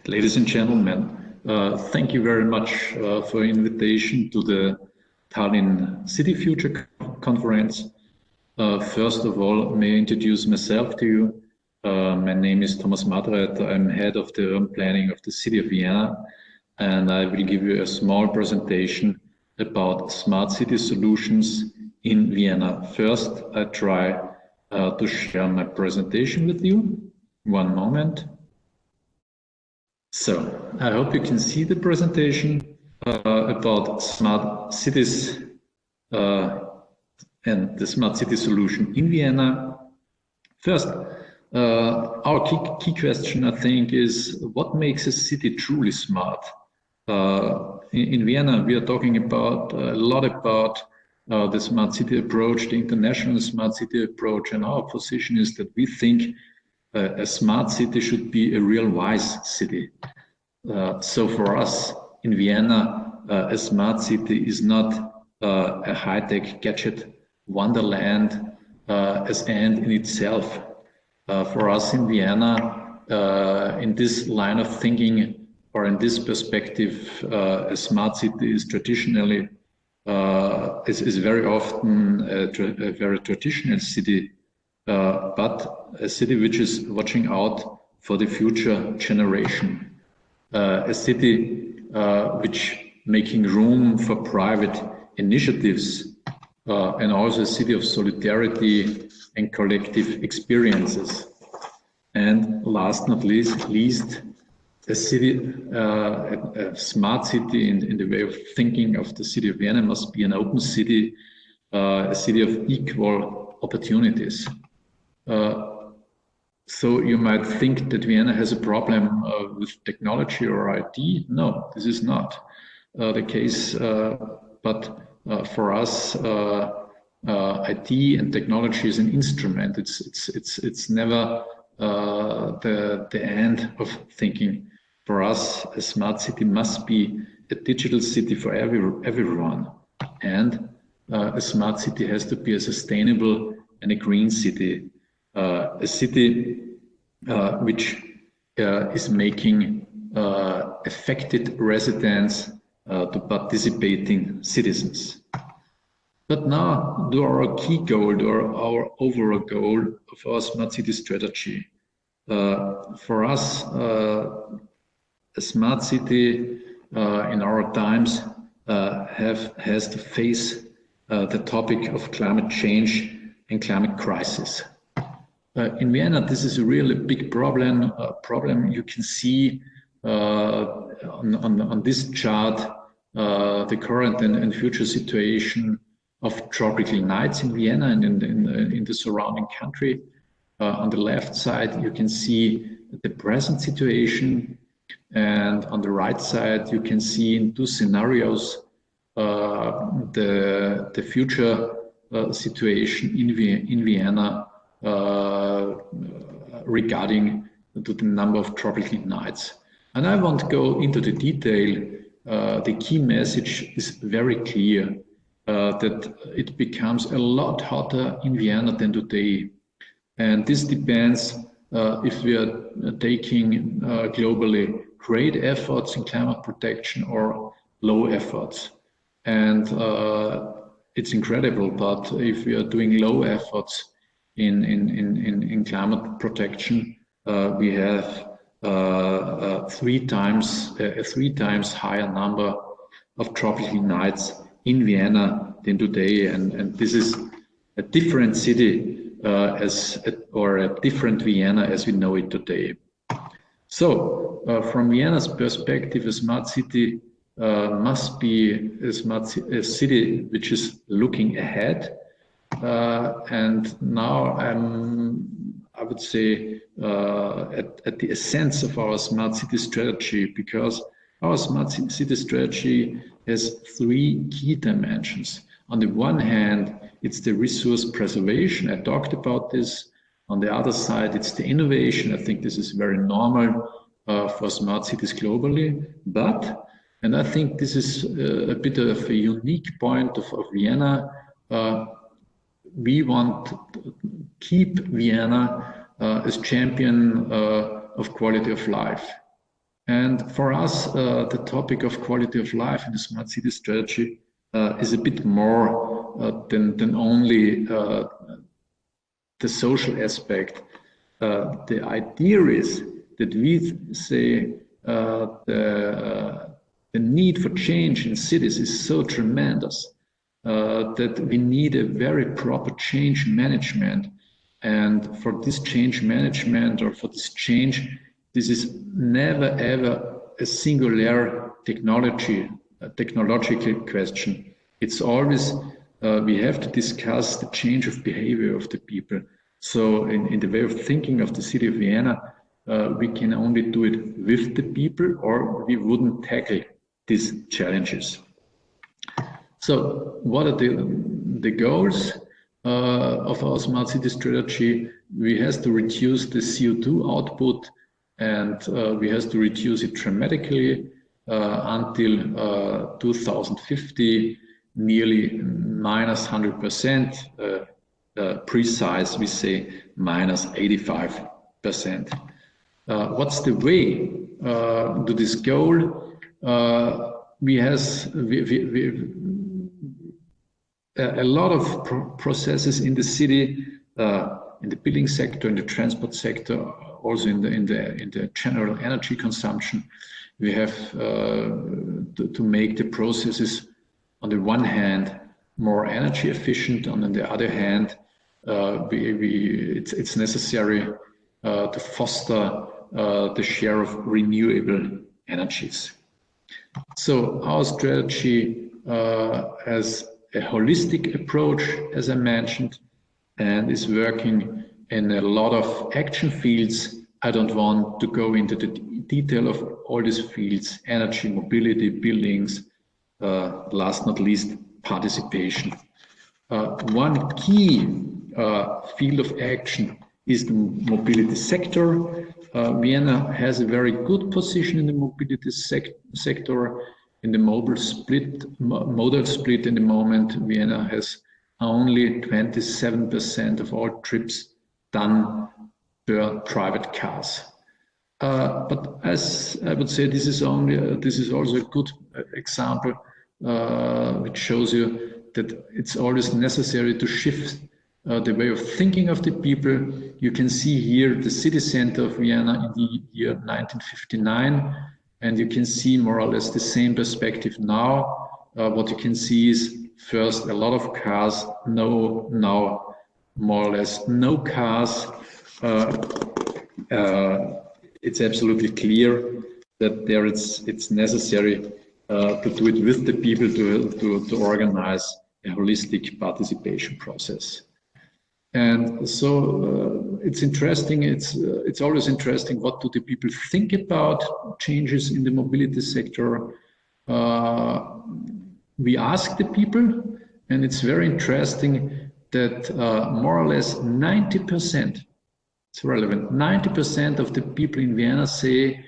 Ladies and gentlemen, thank you very much for invitation to the Tallinn City Future Conference. First of all, may I introduce myself to you. My name is Thomas Madreiteri. I'm head of the urban planning of the city of Vienna, and I will give you a small presentation about smart city solutions in Vienna. First, I try to share my presentation with you. One moment. So, I hope you can see the presentation about smart cities and the smart city solution in Vienna. First, our key question, I think, is what makes a city truly smart? In Vienna, we are talking about a lot about the smart city approach, the international smart city approach, and our position is that we think a smart city should be a real wise city. So for us in Vienna, a smart city is not a high-tech gadget wonderland as end in itself. For us in Vienna, in this line of thinking or in this perspective, a smart city is traditionally is very often a very traditional city, but a city which is watching out for the future generation. A city which making room for private initiatives, and also a city of solidarity and collective experiences. And last not least, a city, a smart city in the way of thinking of the city of Vienna must be an open city, a city of equal opportunities. So you might think that Vienna has a problem with technology or IT. No, this is not the case. But for us, IT and technology is an instrument. It's never the end of thinking. For us, a smart city must be a digital city for everyone, and a smart city has to be a sustainable and a green city. A city which is making affected residents to participating citizens. But now to our key goal or our overall goal of our smart city strategy. For us, a smart city in our times has to face the topic of climate change and climate crisis. In Vienna, this is a really big problem. You can see on this chart the current and future situation of tropical nights in Vienna and in the surrounding country. On the left side, you can see the present situation, and on the right side, you can see in two scenarios the future situation in Vienna regarding to the number of tropical nights. And I won't go into the detail. The key message is very clear, that it becomes a lot hotter in Vienna than today. And this depends if we are taking globally great efforts in climate protection or low efforts. And it's incredible, but if we are doing low efforts in climate protection, we have a three times higher number of tropical nights in Vienna than today, and this is a different city or a different Vienna as we know it today. So, from Vienna's perspective, a smart city must be a city which is looking ahead. And now I would say at the essence of our smart city strategy, because our smart city strategy has three key dimensions. On the one hand, it's the resource preservation. I talked about this. On the other side, it's the innovation. I think this is very normal for smart cities globally. But, and I think this is a bit of a unique point of Vienna, we want to keep Vienna as champion of quality of life. And for us, the topic of quality of life in the smart city strategy is a bit more than only the social aspect. The idea is that we say the need for change in cities is so tremendous that we need a very proper change management. And for this change management, or for this change, this is never ever a singular technological question. It's always we have to discuss the change of behavior of the people. So in the way of thinking of the city of Vienna, we can only do it with the people, or we wouldn't tackle these challenges. So what are the goals of our smart city strategy? We have to reduce the CO2 output, and we have to reduce it dramatically until 2050, nearly minus 100%, precise, we say minus 85%. What's the way to this goal? We have a lot of processes in the city, in the building sector, in the transport sector, also in the general energy consumption. We have to make the processes, on the one hand, more energy efficient, and on the other hand, it's necessary to foster the share of renewable energies. So our strategy has a holistic approach, as I mentioned, and is working in a lot of action fields. I don't want to go into the detail of all these fields: energy, mobility, buildings, last not least, participation. One key field of action is the mobility sector. Vienna has a very good position in the mobility sector. In the modal split in the moment, Vienna has only 27% of all trips done per private cars. But as I would say, this is also a good example which shows you that it's always necessary to shift the way of thinking of the people. You can see here the city center of Vienna in the year 1959, and you can see more or less the same perspective now. What you can see is first a lot of cars, now more or less no cars. It's absolutely clear that there it's necessary to do it with the people, to organize a holistic participation process. And so it's interesting. It's always interesting. What do the people think about changes in the mobility sector? We ask the people, and it's very interesting that more or less 90%, it's relevant, 90% of the people in Vienna say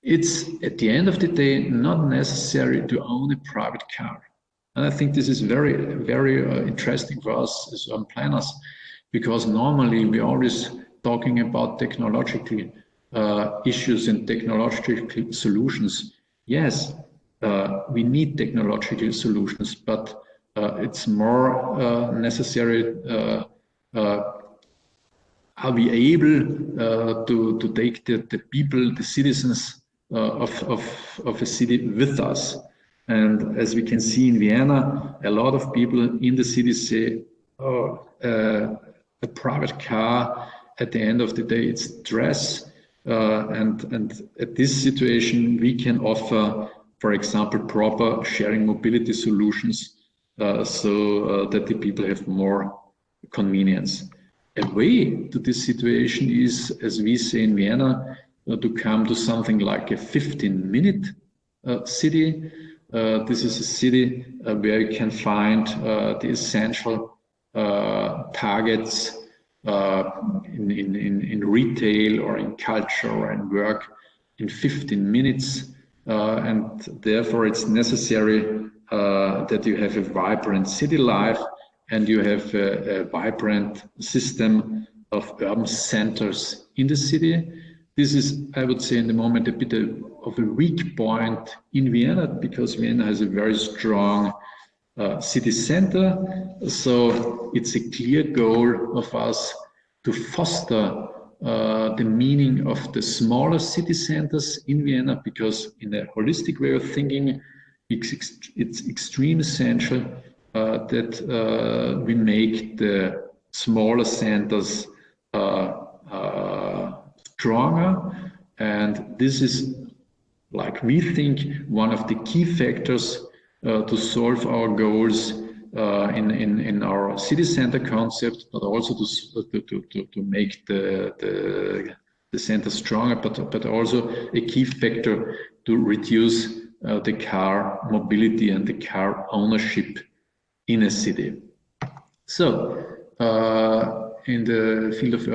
it's, at the end of the day, not necessary to own a private car. And I think this is very, very interesting for us as urban planners, because normally we're always talking about technological issues and technological solutions. Yes, we need technological solutions, but it's more necessary. Are we able to take the people, the citizens of a city with us? And as we can see in Vienna, a lot of people in the city say, oh, a private car, at the end of the day, it's stress. And at this situation, we can offer, for example, proper sharing mobility solutions so that the people have more convenience. A way to this situation is, as we say in Vienna, to come to something like a 15-minute city. This is a city where you can find the essential targets in retail or in culture or in work in 15 minutes. And therefore it's necessary that you have a vibrant city life and you have a vibrant system of urban centers in the city. this is, I would say, in the moment a bit of a weak point in Vienna, because Vienna has a very strong city center. So it's a clear goal of us to foster the meaning of the smaller city centers in Vienna, because in a holistic way of thinking, it's extremely essential that we make the smaller centers stronger. And this is, like we think, one of the key factors to solve our goals in our city center concept, but also to make the center stronger, but also a key factor to reduce the car mobility and the car ownership in a city. So in the field of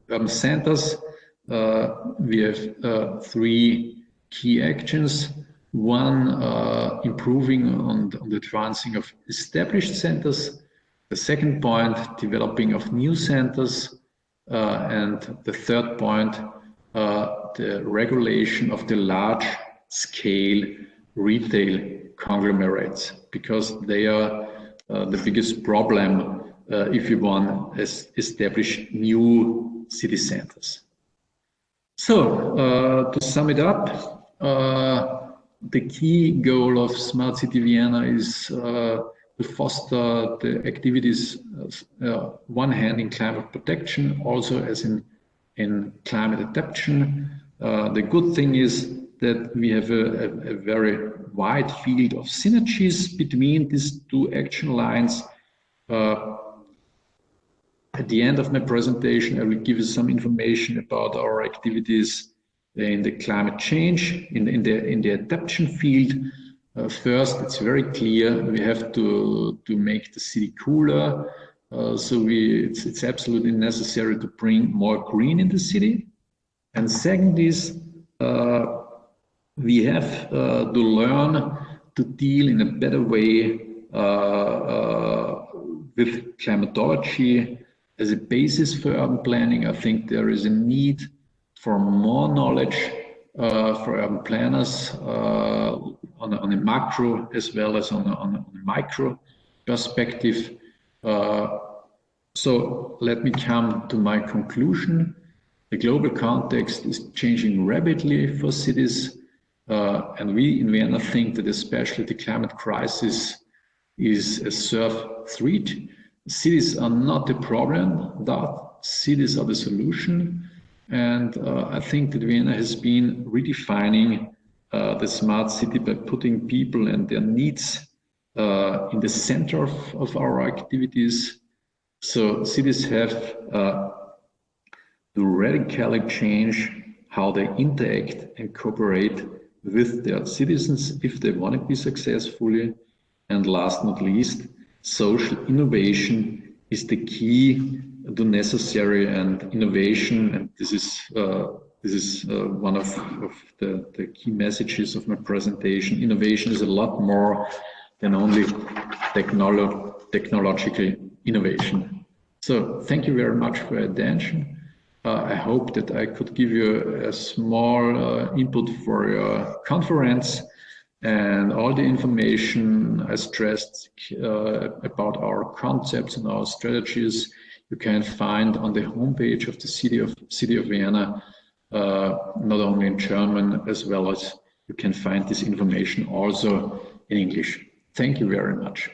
urban centers, we have three key actions. One, improving on the advancing of established centers. The second point, developing of new centers. And the third point, the regulation of the large-scale retail conglomerates, because they are the biggest problem if you want to establish new city centers. So, to sum it up, the key goal of Smart City Vienna is to foster the activities, one hand in climate protection, also as in climate adaptation. The good thing is that we have a very wide field of synergies between these two action lines. At the end of my presentation, I will give you some information about our activities in the climate change, in the adaptation field. First, it's very clear we have to make the city cooler. So it's absolutely necessary to bring more green in the city. And second is we have to learn to deal in a better way with climatology as a basis for urban planning. I think there is a need for more knowledge for urban planners on a macro as well as on a micro perspective. So let me come to my conclusion. The global context is changing rapidly for cities, and we in Vienna think that especially the climate crisis is a serve threat. Cities are not the problem, but cities are the solution. And I think that Vienna has been redefining the smart city by putting people and their needs in the center of our activities. So cities have to radically change how they interact and cooperate with their citizens if they want to be successfully. And last not least, social innovation is the key to necessary and innovation, and this is one of the key messages of my presentation. Innovation is a lot more than only technological innovation. So thank you very much for your attention. I hope that I could give you a small input for your conference, and all the information I stressed about our concepts and our strategies you can find on the homepage of the City of Vienna, not only in German, as well as you can find this information also in English. Thank you very much.